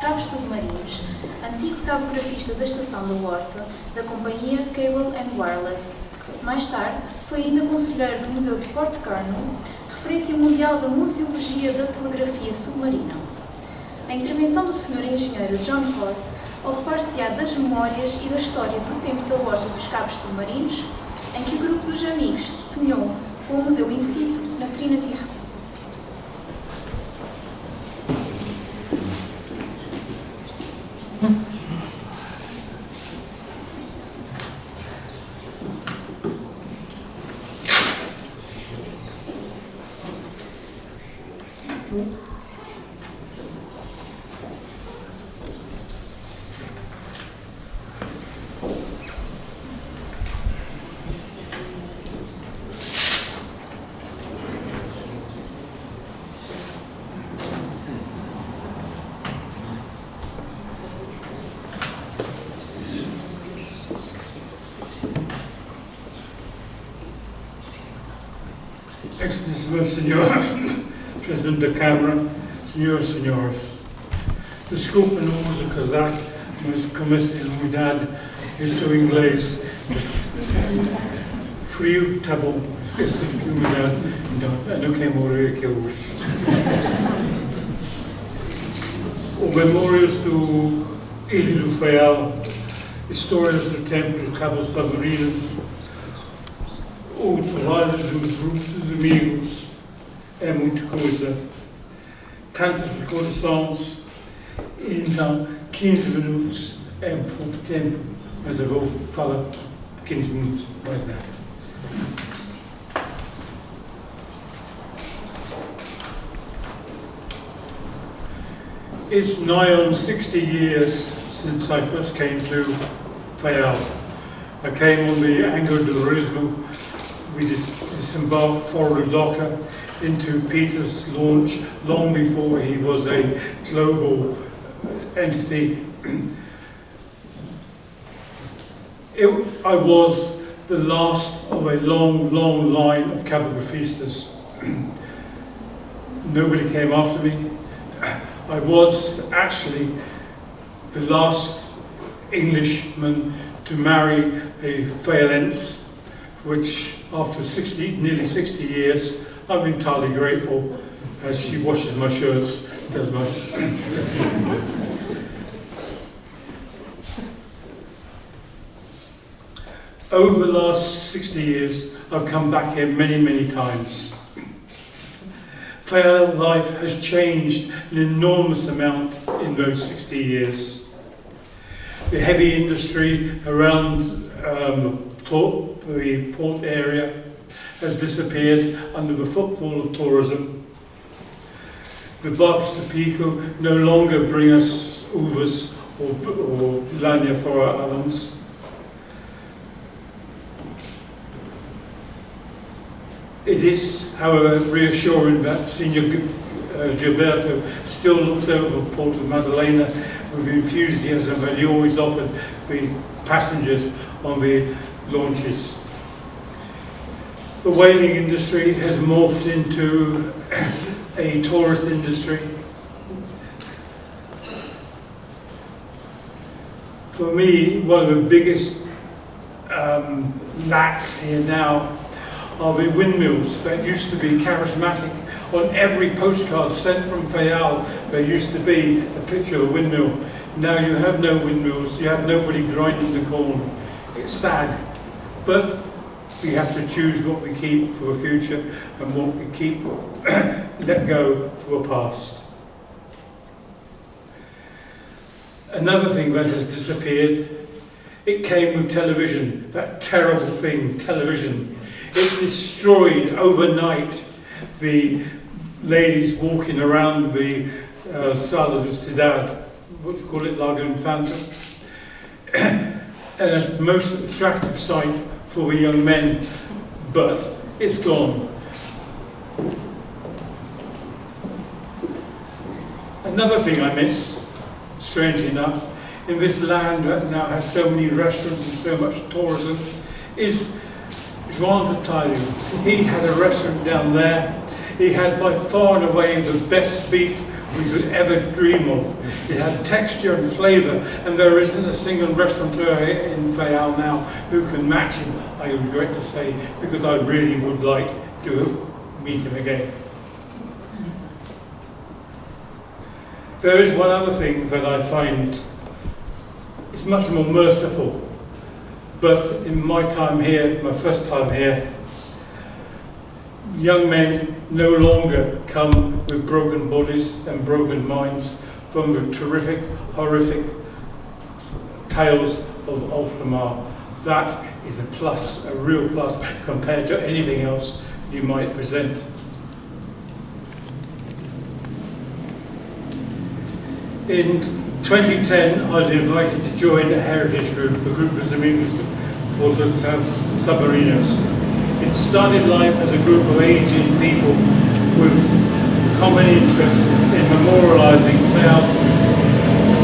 cabos submarinos, antigo cabo-grafista da Estação da Horta, da companhia Cable and Wireless. Mais tarde, foi ainda conselheiro do Museu de Port Carnel, referência mundial da museologia da telegrafia submarina. A intervenção do Sr. Engenheiro John Ross ocupar-se-á das memórias e da história do tempo da Horta dos Cabos Submarinos, em que o grupo dos amigos sonhou com o museu in situ na Trinity House. Excelentíssimo Senhor Presidente da Câmara, Senhoras e Senhores, desculpa, não uso casaco, mas como essa umidade, esse é o inglês, frio, tá bom, essa umidade, então eu não quero morrer aqui hoje. O Memórias do Ilha do Faial, Histórias do Tempo dos Cabos Submarinos, o trabalho dos grupos de amigos, é muita coisa, tantas recordações, então 15 minutos é pouco tempo, mas eu vou falar 15 minutos, mais nada. It's nigh on 60 years since I first came to Faial. I came on the Anglo de Turismo. We disembarked forward docker into Peter's launch long before he was a global entity. I was the last of a long, long line of cabographistas. Nobody came after me. I was actually the last Englishman to marry a Faialense, which after nearly 60 years, I'm entirely grateful as she washes my shirts, does my... Over the last 60 years, I've come back here many, many times. Faial life has changed an enormous amount in those 60 years. The heavy industry around the port area has disappeared under the footfall of tourism. The barques to Pico no longer bring us uvas or lanya for our ovens. It is, however, reassuring that Senior Gilberto still looks over the port of Madalena with enthusiasm that he always offered the passengers on the launches. The whaling industry has morphed into a tourist industry. For me, one of the biggest lacks here now are the windmills that used to be charismatic. On every postcard sent from Faial, there used to be a picture of a windmill. Now you have no windmills, you have nobody grinding the corn. It's sad, but we have to choose what we keep for the future and what we keep let go for the past. Another thing that has disappeared, it came with television, that terrible thing, television. It destroyed overnight the ladies walking around the Sala de Cidade, what do you call it, Lago Infanta, and a most attractive sight for the young men, but it's gone. Another thing I miss, strangely enough, in this land that now has so many restaurants and so much tourism, is Joan de Taillou. He had a restaurant down there. He had by far and away the best beef we could ever dream of. It had texture and flavour, and there isn't a single restaurateur in Fayal now who can match him, I regret to say, because I really would like to meet him again. There is one other thing that I find is much more merciful, but in my time here, my first time here, young men no longer come with broken bodies and broken minds from the terrific, horrific tales of Ultramar. That is a plus, a real plus, compared to anything else you might present. In 2010, I was invited to join a heritage group, a group of amigos called the Submarinos. It started life as a group of aging people with common interest in memorialising thousands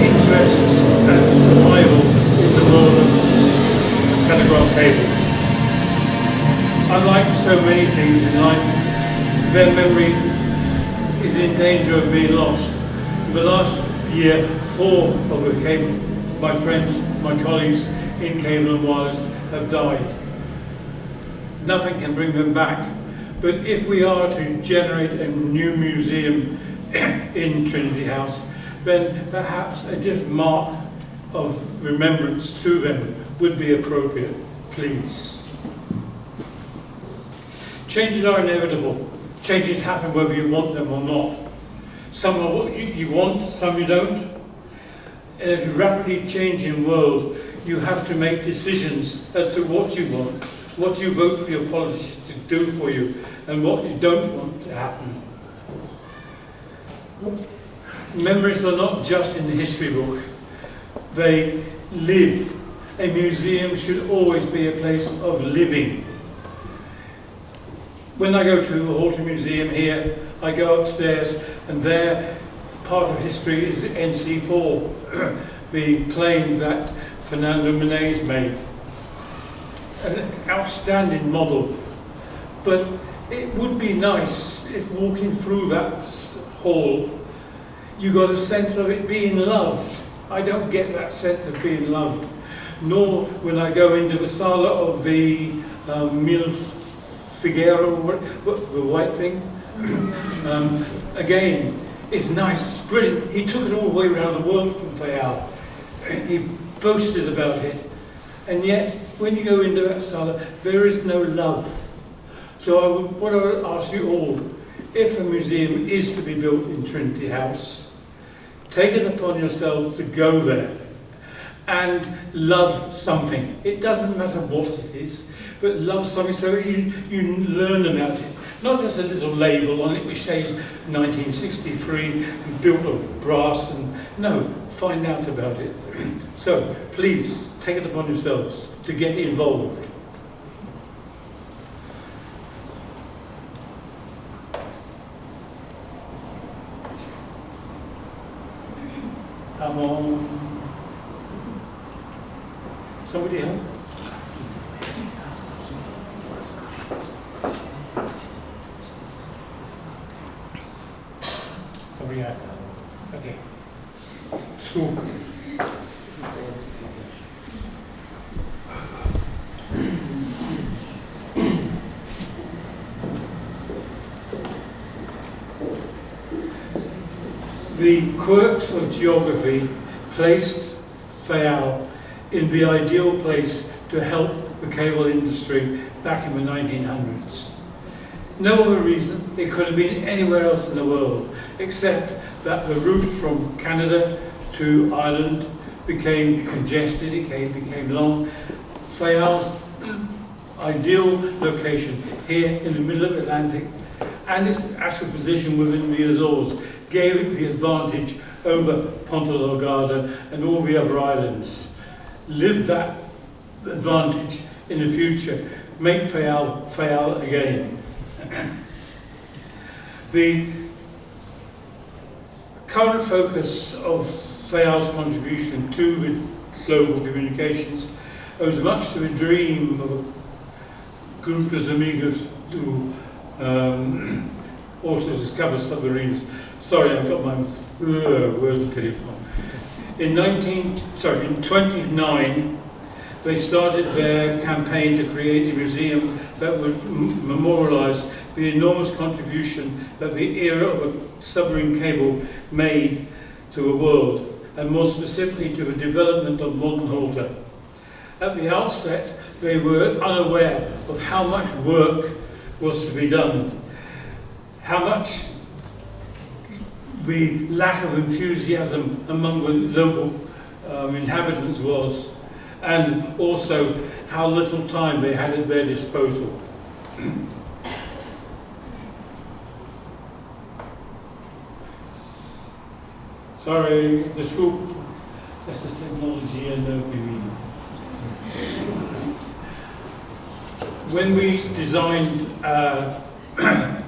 interests and survival in the world of telegraph cables. Unlike so many things in life, their memory is in danger of being lost. In the last year, 4 of my friends, my colleagues in cable and wireless have died. Nothing can bring them back, but if we are to generate a new museum in Trinity House, then perhaps a just mark of remembrance to them would be appropriate, please. Changes are inevitable. Changes happen whether you want them or not. Some are what you want, some you don't. In a rapidly changing world, you have to make decisions as to what you want, what you vote for your politicians to do for you, and what you don't want to happen. Memories are not just in the history book, they live. A museum should always be a place of living. When I go to the Horton Museum here, I go upstairs, and there, part of history is the NC4, the plane that Fernando Menes made. An outstanding model, but it would be nice if walking through that hall you got a sense of it being loved. I don't get that sense of being loved, nor when I go into the sala of the Mils Figueiro, the white thing. Again, it's nice, it's brilliant. He took it all the way around the world from Fayal. He boasted about it. And yet, when you go into that sala, there is no love. So I would want to ask you all, if a museum is to be built in Trinity House, take it upon yourselves to go there and love something. It doesn't matter what it is, but love something so you learn about it. Not just a little label on it which says 1963, built of brass, and no, find out about it. So please, take it upon yourselves to get involved. Come on. Somebody help? Okay. School. The quirks of geography placed Fayal in the ideal place to help the cable industry back in the 1900s. No other reason. It could have been anywhere else in the world, except that the route from Canada to Ireland became congested, it became long. Fayal's ideal location here in the middle of the Atlantic and its actual position within the Azores gave it the advantage over Ponta Delgada and all the other islands. Live that advantage in the future. Make Fayal again. The current focus of Fayal's contribution to the global communications owes much to the dream of a group of amigos do autos cabo submarinos. Sorry, I've got my where's the pity from? In 29, they started their campaign to create a museum that would memorialise the enormous contribution that the era of a submarine cable made to the world, and more specifically to the development of modern water. At the outset, they were unaware of how much work was to be done, how much the lack of enthusiasm among the local inhabitants was, and also how little time they had at their disposal. Sorry, the school, that's the technology and no reading. When we designed a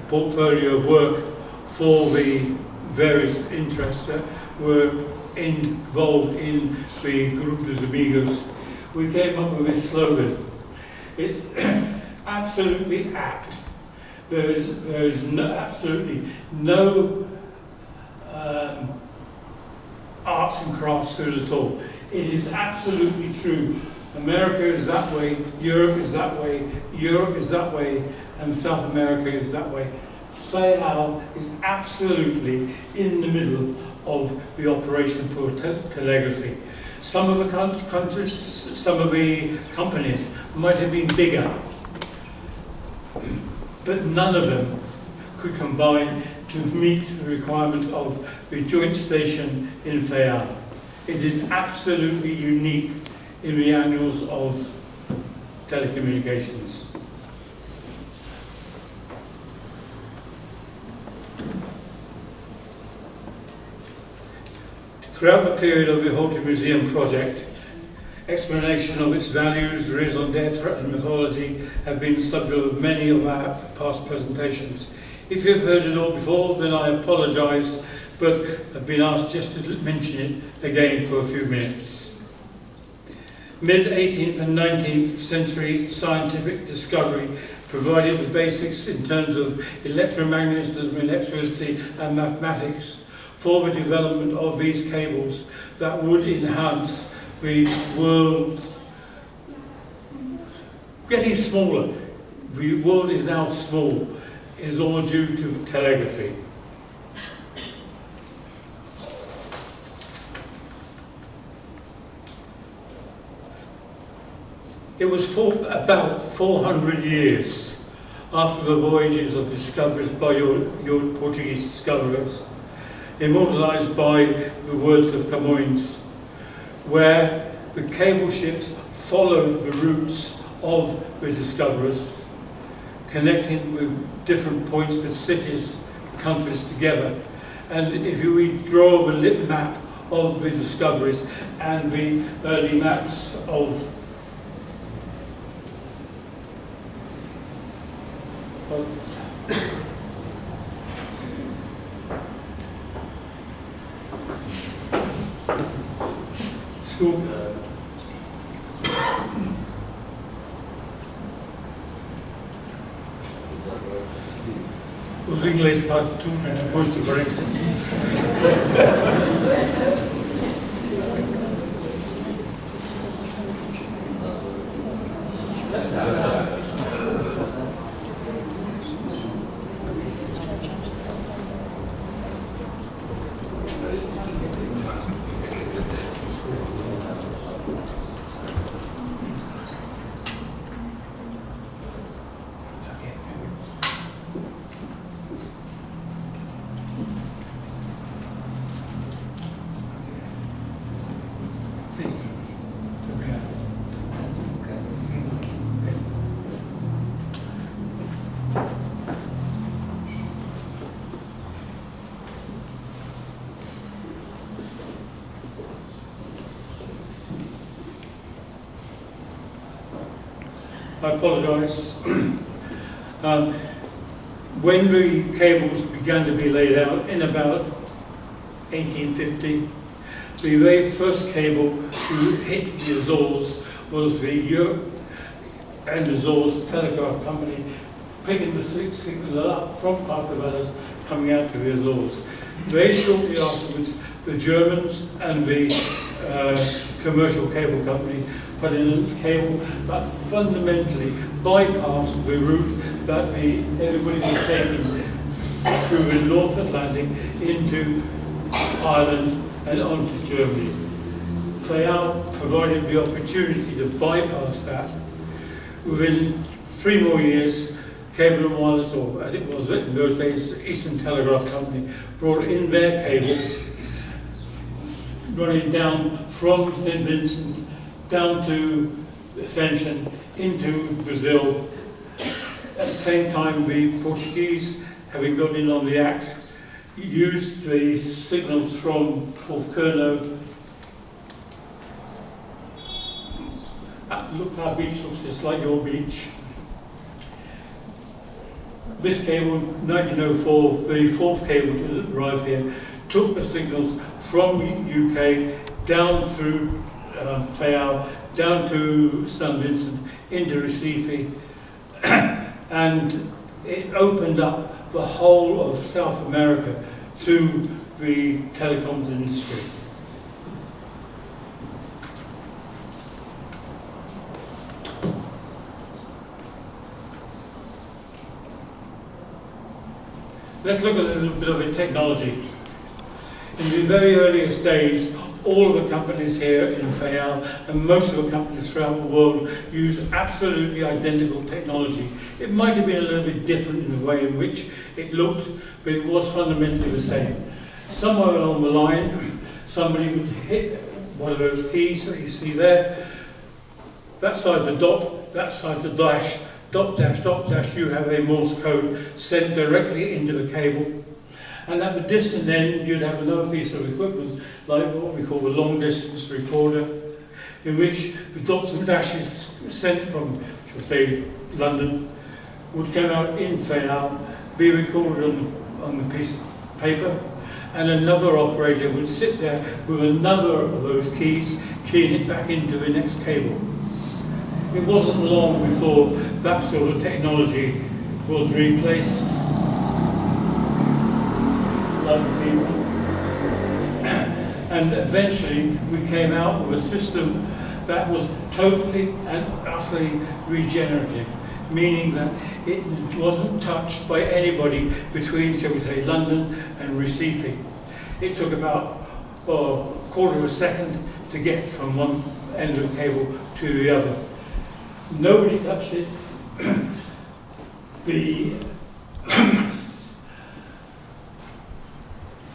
portfolio of work for the various interests that were involved in the Grupo dos Amigos, we came up with this slogan. It's absolutely apt. There is absolutely no arts and crafts to it at all. It is absolutely true. America is that way, Europe is that way, Europe is that way, and South America is that way. Fayal is absolutely in the middle of the operation for telegraphy. Some of the countries, some of the companies might have been bigger, but none of them could combine to meet the requirements of the joint station in Fayal. It is absolutely unique in the annals of telecommunications. Throughout the period of the Horta Museum project, explanation of its values, raison d'etre and mythology have been the subject of many of our past presentations. If you've heard it all before, then I apologise, but I've been asked just to mention it again for a few minutes. Mid-18th and 19th century scientific discovery provided the basics in terms of electromagnetism, electricity and mathematics for the development of these cables that would enhance the world getting smaller. The world is now small. It is all due to telegraphy. It was about 400 years after the voyages of discoveries by your Portuguese discoverers, immortalised by the words of Camões, where the cable ships followed the routes of the discoverers, connecting with different points with cities, countries together. And if we draw the lit map of the discoveries and the early maps of school. Os ingleses para tudo depois do Brexit. I apologise. When the cables began to be laid out in about 1850, the very first cable to hit the Azores was the Europe and Azores Telegraph Company picking the signal up from Carcavelos coming out to the Azores. Very shortly afterwards, the Germans and the commercial cable company put in a cable that fundamentally bypassed the route that everybody was taking through the North Atlantic into Ireland and onto Germany. Fayal provided the opportunity to bypass that. Within 3 more years, Cable and Wireless, or as it was in those days, Eastern Telegraph Company, brought in their cable, running down from St. Vincent down to Ascension into Brazil. At the same time, the Portuguese, having got in on the act, used the signals from Porto. Look, our beach looks just like your beach. This cable, 1904, the 4th cable to arrive here, took the signals from UK down through Fayal, down to St. Vincent, into Recife, and it opened up the whole of South America to the telecoms industry. Let's look at a little bit of the technology. In the very earliest days, all of the companies here in Fayal and most of the companies throughout the world used absolutely identical technology. It might have been a little bit different in the way in which it looked, but it was fundamentally the same. Somewhere along the line, somebody would hit one of those keys that you see there. That side's a dot, that side's a dash. Dot dash, you have a Morse code sent directly into the cable. And at the distant end, you'd have another piece of equipment, like what we call the long distance recorder, in which the dots and dashes sent from, shall we say, London, would come out in Fayal, be recorded on the piece of paper, and another operator would sit there with another of those keys, keying it back into the next cable. It wasn't long before that sort of technology was replaced. And eventually we came out with a system that was totally and utterly regenerative, meaning that it wasn't touched by anybody between, shall we say, London and Recife. It took about a quarter of a second to get from one end of the cable to the other. Nobody touched it.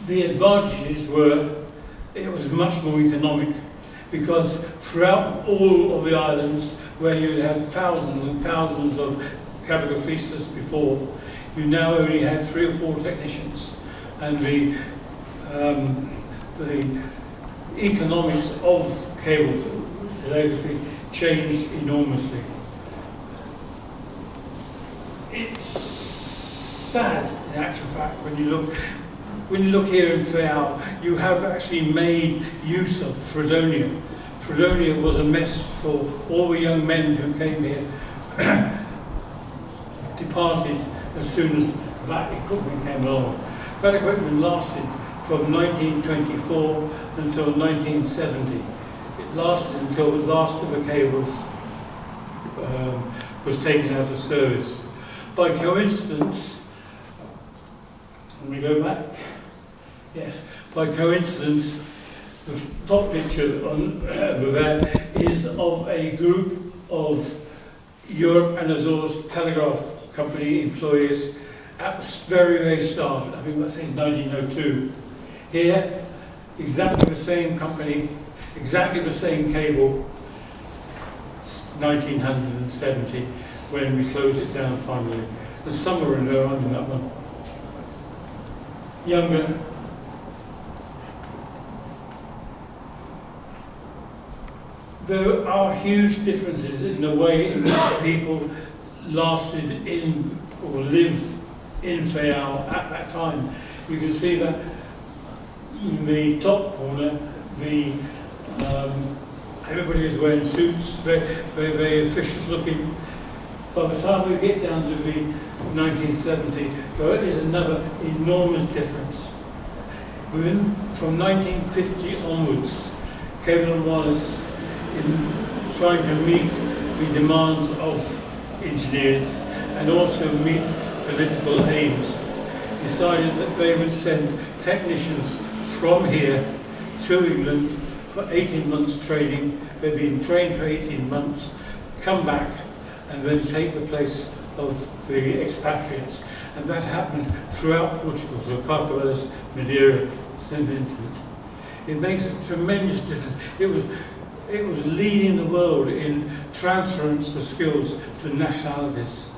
The advantages were it was much more economic, because throughout all of the islands where you had thousands and thousands of cablegraphistas before, you now only had 3 or 4 technicians, and the economics of cable telegraphy changed enormously. It's sad, in actual fact, when you look here in Fayal, you have actually made use of Fredonia. Fredonia was a mess for all the young men who came here, departed as soon as that equipment came along. That equipment lasted from 1924 until 1970. It lasted until the last of the cables was taken out of service. By coincidence, let me go back. Yes, by coincidence, the top picture on that is of a group of Europe and Azores Telegraph Company employees at the very, very start. I think that says 1902. Here, exactly the same company, exactly the same cable, 1970, when we closed it down finally. There's somewhere in there under that one. Younger. There are huge differences in the way in which people lasted in or lived in Fayal at that time. You can see that in the top corner, everybody is wearing suits, very, very, very officious looking. By the time we get down to the 1970, there is another enormous difference. From 1950 onwards, Cable and Wallace, in trying to meet the demands of engineers and also meet political aims, decided that they would send technicians from here to England for 18 months training. They'd been trained for 18 months, come back, and then take the place of the expatriates. And that happened throughout Portugal, so Carcavelos, Madeira, St. Vincent. It makes a tremendous difference. It was leading the world in transference of skills to nationalities.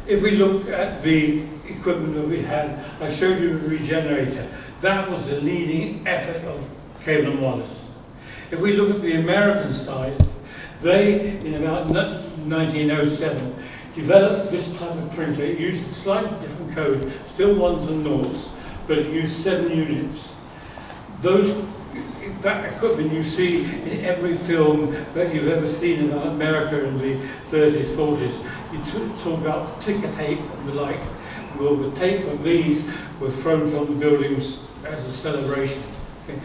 If we look at the equipment that we had, I showed you the regenerator. That was the leading effort of Cable and Wallace. If we look at the American side, they, in about 1907, developed this type of printer. It used a slightly different code, still ones and noughts, but it used 7 units. That equipment you see in every film that you've ever seen about America in the 30s, 40s. You talk about ticker tape and the like. Well, the tape from these were thrown from the buildings as a celebration. Okay.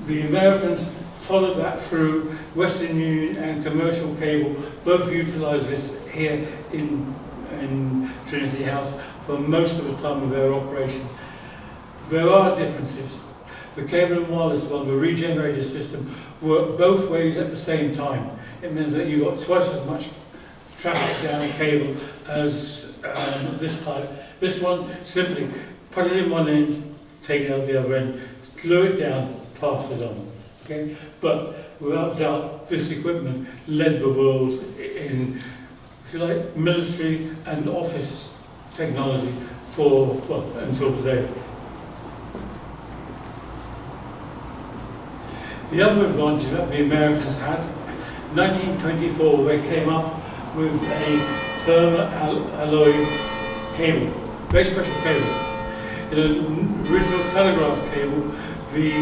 The Americans followed that through. Western Union and Commercial Cable both utilised this here in Trinity House for most of the time of their operation. There are differences. The Cable and Wallace one, the regenerator system, worked both ways at the same time. It means that you got twice as much traffic down a cable as this type. This one, simply put it in one end, take it out the other end, glue it down, pass it on. Okay? But without doubt, this equipment led the world in, if you like, military and office technology for, well, until today. The other advantage that the Americans had, 1924, they came up with a perma-alloy cable, very special cable. In an original telegraph cable, the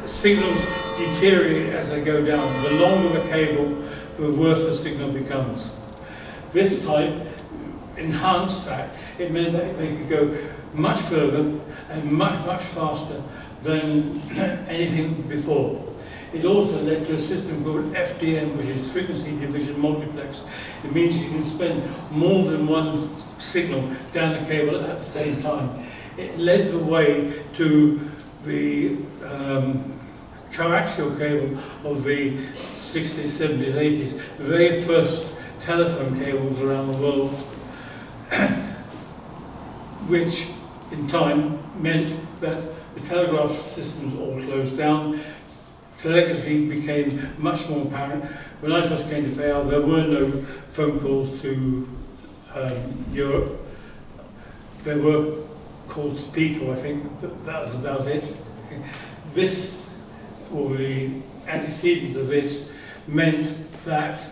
signals deteriorate as they go down. The longer the cable, the worse the signal becomes. This type enhanced that. It meant that they could go much further and much, much faster than anything before. It also led to a system called FDM, which is frequency division multiplex. It means you can spend more than one signal down the cable at the same time. It led the way to the coaxial cable of the 60s, 70s, 80s, the very first telephone cables around the world, which in time meant that the telegraph systems all closed down. Telegraphy became much more apparent. When I first came to Fayal, there were no phone calls to Europe. There were calls to Pico, I think, but that was about it. This, or the antecedents of this, meant that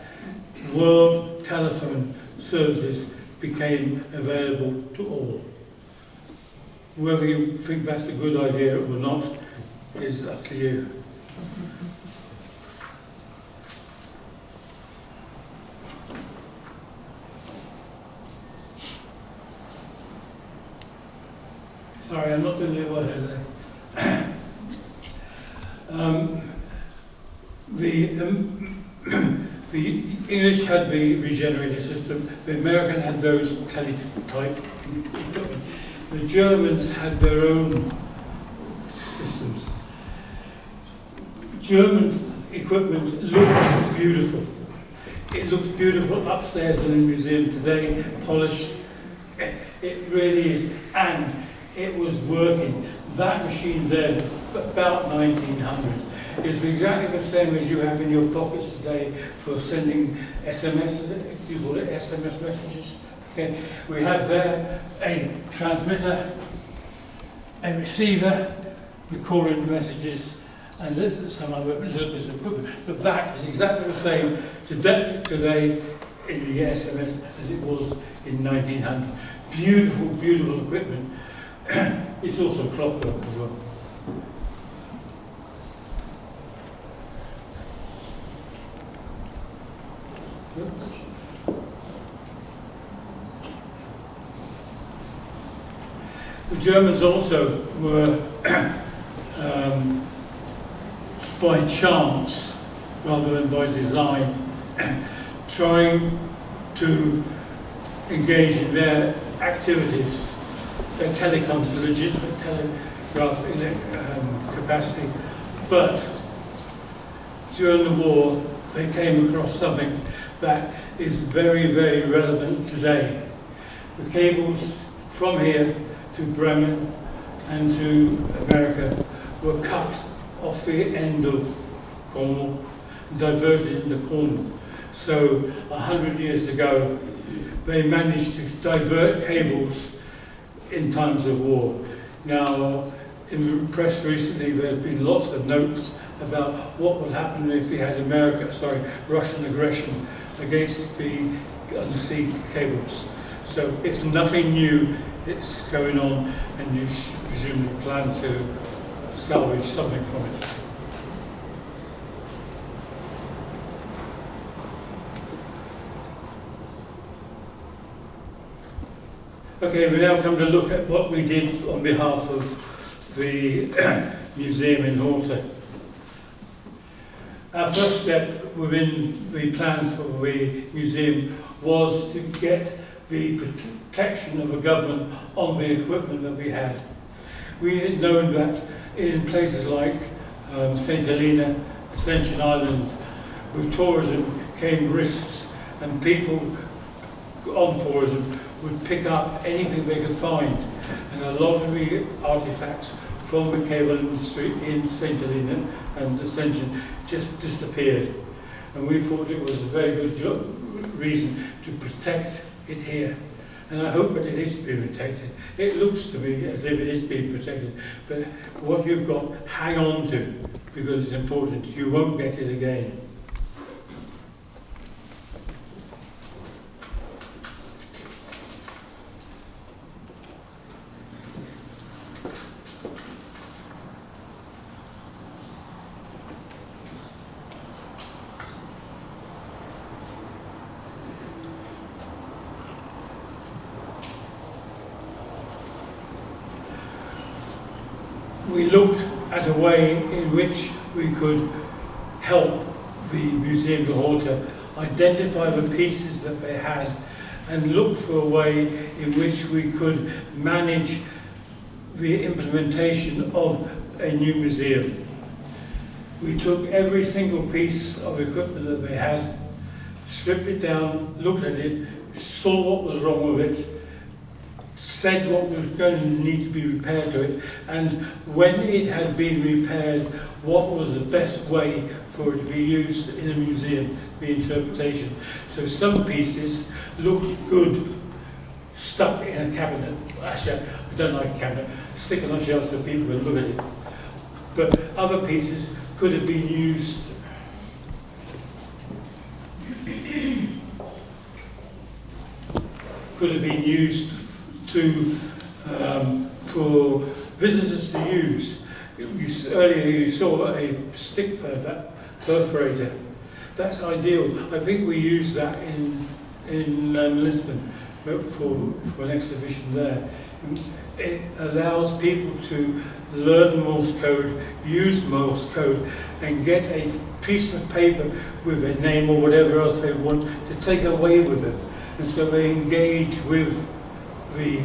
world telephone services became available to all. Whether you think that's a good idea or not is up to you. Sorry, I'm not doing it well today. The English had the regenerator system, the American had those teletype equipment. The Germans had their own systems. German equipment looks beautiful. It looks beautiful upstairs in the museum today, polished. It really is. And it was working. That machine there, about 1900, is exactly the same as you have in your pockets today for sending SMS, is it? You call it SMS messages? Okay. We have there a transmitter, a receiver, recording the messages, and some other little bits of equipment. But that is exactly the same today in the SMS as it was in 1900. Beautiful, beautiful equipment. It's also clockwork as well. The Germans also were, by chance, rather than by design, trying to engage in their activities, their telecoms, legitimate telegraph capacity. But during the war, they came across something that is very, very relevant today. The cables from here to Bremen and to America were cut off the end of Cornwall and diverted into Cornwall. So 100 years ago, they managed to divert cables in times of war. Now, in the press recently, there's been lots of notes about what would happen if we had Russian aggression against the undersea cables. So it's nothing new, it's going on, and you presumably plan to salvage something from it. Okay, we now come to look at what we did on behalf of the museum in Horta. Our first step within the plans for the museum was to get the protection of the government on the equipment that we had. We had known that in places like St. Helena, Ascension Island, with tourism came risks, and people on tourism would pick up anything they could find. And a lot of the artifacts from the cable industry in St. Helena and Ascension just disappeared. And we thought it was a very good reason to protect it here. And I hope that it is being protected. It looks to me as if it is being protected, but what you've got, hang on to, because it's important. You won't get it again. We looked at a way in which we could help the Museum of Horta identify the pieces that they had and look for a way in which we could manage the implementation of a new museum. We took every single piece of equipment that they had, stripped it down, looked at it, saw what was wrong with it, said what was going to need to be repaired to it, and when it had been repaired, what was the best way for it to be used in a museum, the interpretation. So some pieces look good stuck in a cabinet. Actually, I don't like a cabinet. Stick it on a shelf so people can look at it. But other pieces could have been used for visitors to use. Earlier you saw a stick perforator. That's ideal. I think we used that in Lisbon for an exhibition there. It allows people to learn Morse code, use Morse code, and get a piece of paper with a name or whatever else they want to take away with them. And so they engage with the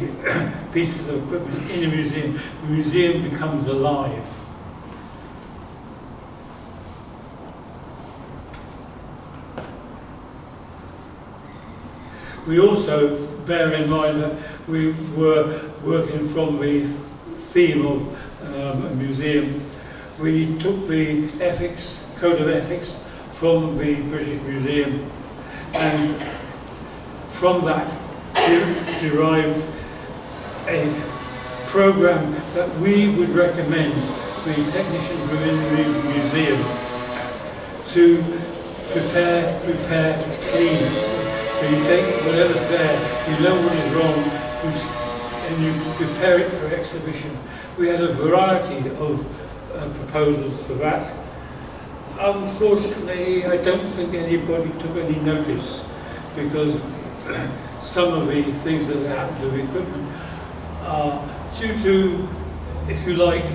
pieces of equipment in a museum. The museum becomes alive. We also bear in mind that we were working from the theme of a museum. We took the ethics, code of ethics, from the British Museum, and from that derived a program that we would recommend the technicians within the museum to prepare, clean. So you take whatever's there, you know what is wrong, and you prepare it for exhibition. We had a variety of proposals for that. Unfortunately, I don't think anybody took any notice, because some of the things that happened to the equipment are due to, if you like,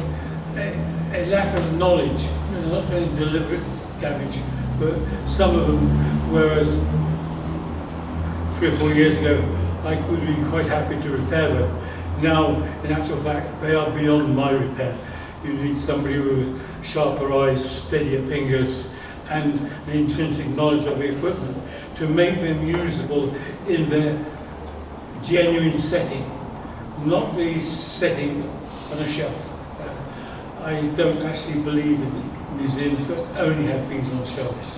a lack of knowledge. I'm not saying deliberate damage, but some of them, whereas 3 or 4 years ago I would be quite happy to repair them, now in actual fact they are beyond my repair. You need somebody with sharper eyes, steadier fingers, and an intrinsic knowledge of the equipment to make them usable in their genuine setting, not the setting on a shelf. I don't actually believe that museums only have things on shelves.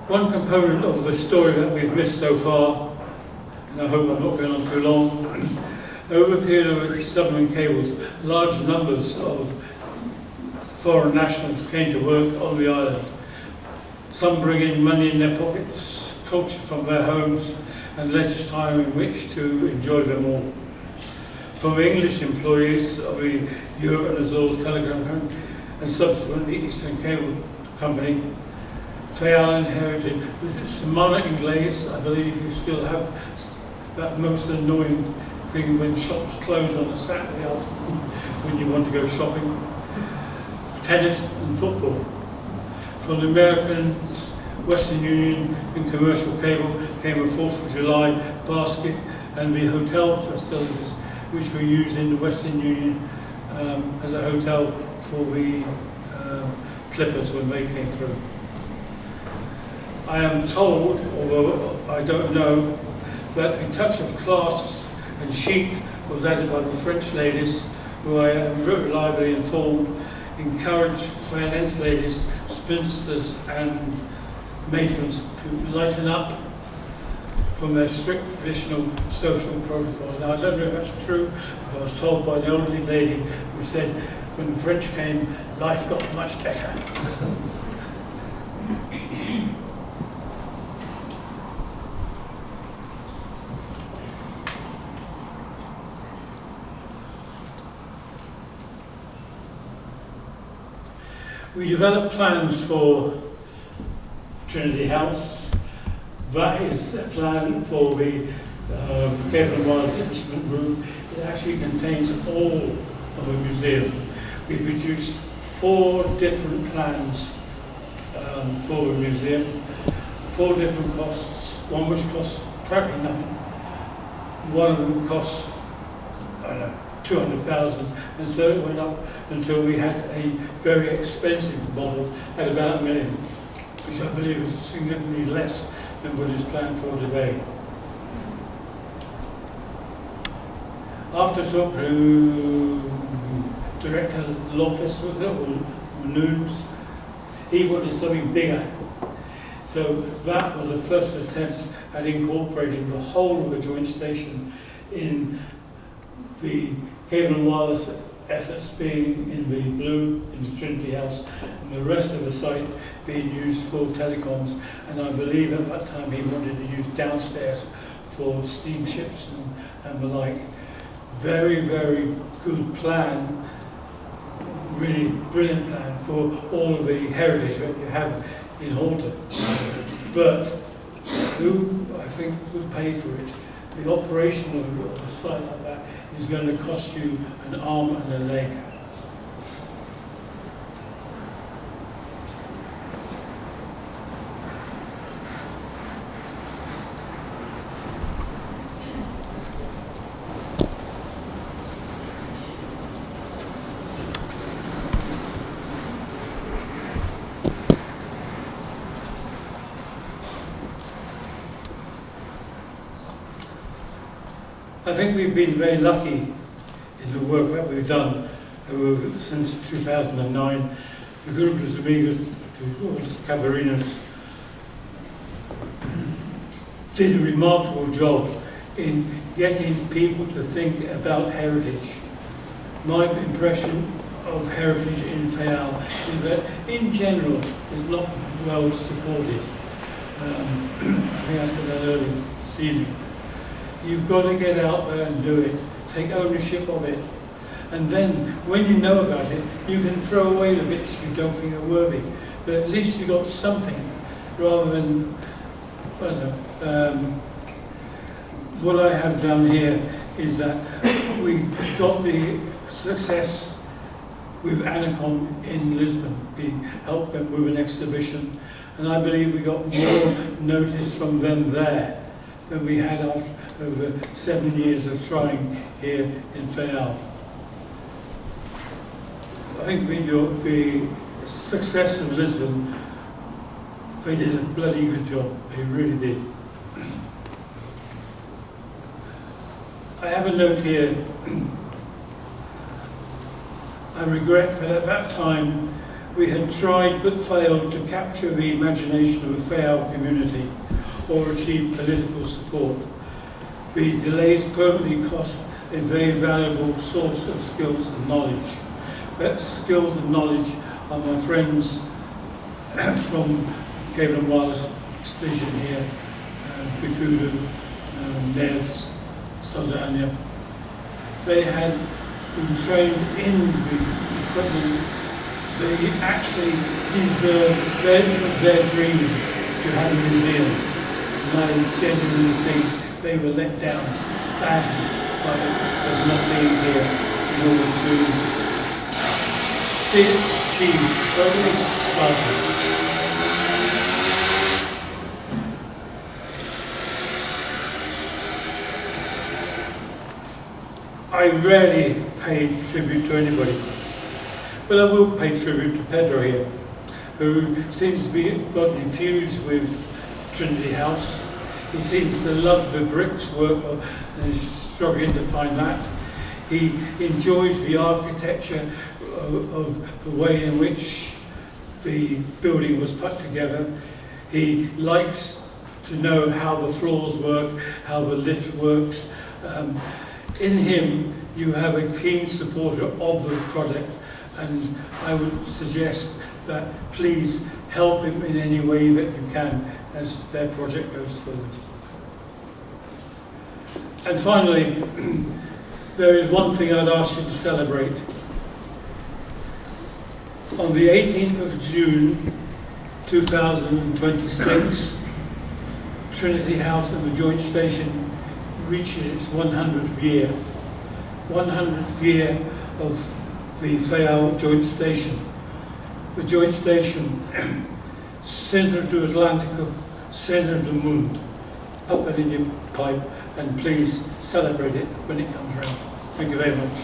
One component of the story that we've missed so far, and I hope I'm not going on too long, over the period of submarine cables, large numbers of foreign nationals came to work on the island. Some bringing money in their pockets, culture from their homes, and less time in which to enjoy them all. From English employees of the Europe and Azores Telegraph and subsequently Eastern Cable Company, Fayal inherited, was it Samana Ingles? I believe you still have that most annoying thing when shops close on a Saturday afternoon when you want to go shopping. Tennis and football. From the Americans, Western Union and commercial cable came a 4th of July basket and the hotel facilities which were used in the Western Union as a hotel for the Clippers when they came through. I am told, although I don't know, that a touch of class and chic was added by the French ladies, who I am very reliably informed encouraged finance ladies, spinsters and matrons to lighten up from their strict traditional social protocols. Now I don't know if that's true, but I was told by the elderly lady who said when the French came, life got much better. We developed plans for Trinity House. That is a plan for the Cable and Wireless Instrument Room. It actually contains all of a museum. We produced 4 different plans for the museum, 4 different costs, one which costs practically nothing. One of them costs, I don't know, 200,000, and so it went up until we had a very expensive model at about $1 million, which I believe is significantly less than what is planned for today. After talking to Director Lopez, was it, or Nunes, he wanted something bigger. So that was the first attempt at incorporating the whole of the joint station in the cable and wireless efforts being in the blue, in the Trinity House, and the rest of the site being used for telecoms. And I believe at that time he wanted to use downstairs for steamships and the like. Very, very good plan, really brilliant plan for all of the heritage that you have in Halton. But who, I think, would pay for it? The operation of a site like that is going to cost you an arm and a leg. I think we've been very lucky in the work that we've done since 2009. The Grupos Amigos, the Cabarinos, did a remarkable job in getting people to think about heritage. My impression of heritage in Fayal is that, in general, is not well supported. I think I said that earlier this evening. You've got to get out there and do it. Take ownership of it. And then, when you know about it, you can throw away the bits you don't think are worthy. But at least you got something, rather than, I don't know. What I have done here is that we got the success with Anacom in Lisbon. We helped them with an exhibition, and I believe we got more notice from them there than we had after over 7 years of trying here in Fayal. I think the success of Lisbon, they did a bloody good job. They really did. I have a note here. I regret that at that time we had tried but failed to capture the imagination of the Fayal community or achieve political support. The delays permanently cost a very valuable source of skills and knowledge. That skills and knowledge are my friends from Cable and Wireless Station here, Bikudu, Nevs, Saldana. They had been trained in the equipment. They actually deserve their dream to have a museum. And I genuinely think they were let down badly by not being here in order to see it achieved, or at least started. I rarely pay tribute to anybody, but I will pay tribute to Pedro here, who seems to be got infused with Trinity House. He seems to love the bricks work and is struggling to find that. He enjoys the architecture of the way in which the building was put together. He likes to know how the floors work, how the lift works. In him, you have a keen supporter of the project, and I would suggest that please help him in any way that you can as their project goes forward. And finally, there is one thing I'd ask you to celebrate. On the 18th of June 2026, Trinity House and the Joint Station reaches its 100th year. 100th year of the Fayal Joint Station. The Joint Station, Centro do Atlântico, Centro do Mundo. Put that in your pipe and please celebrate it when it comes round. Thank you very much.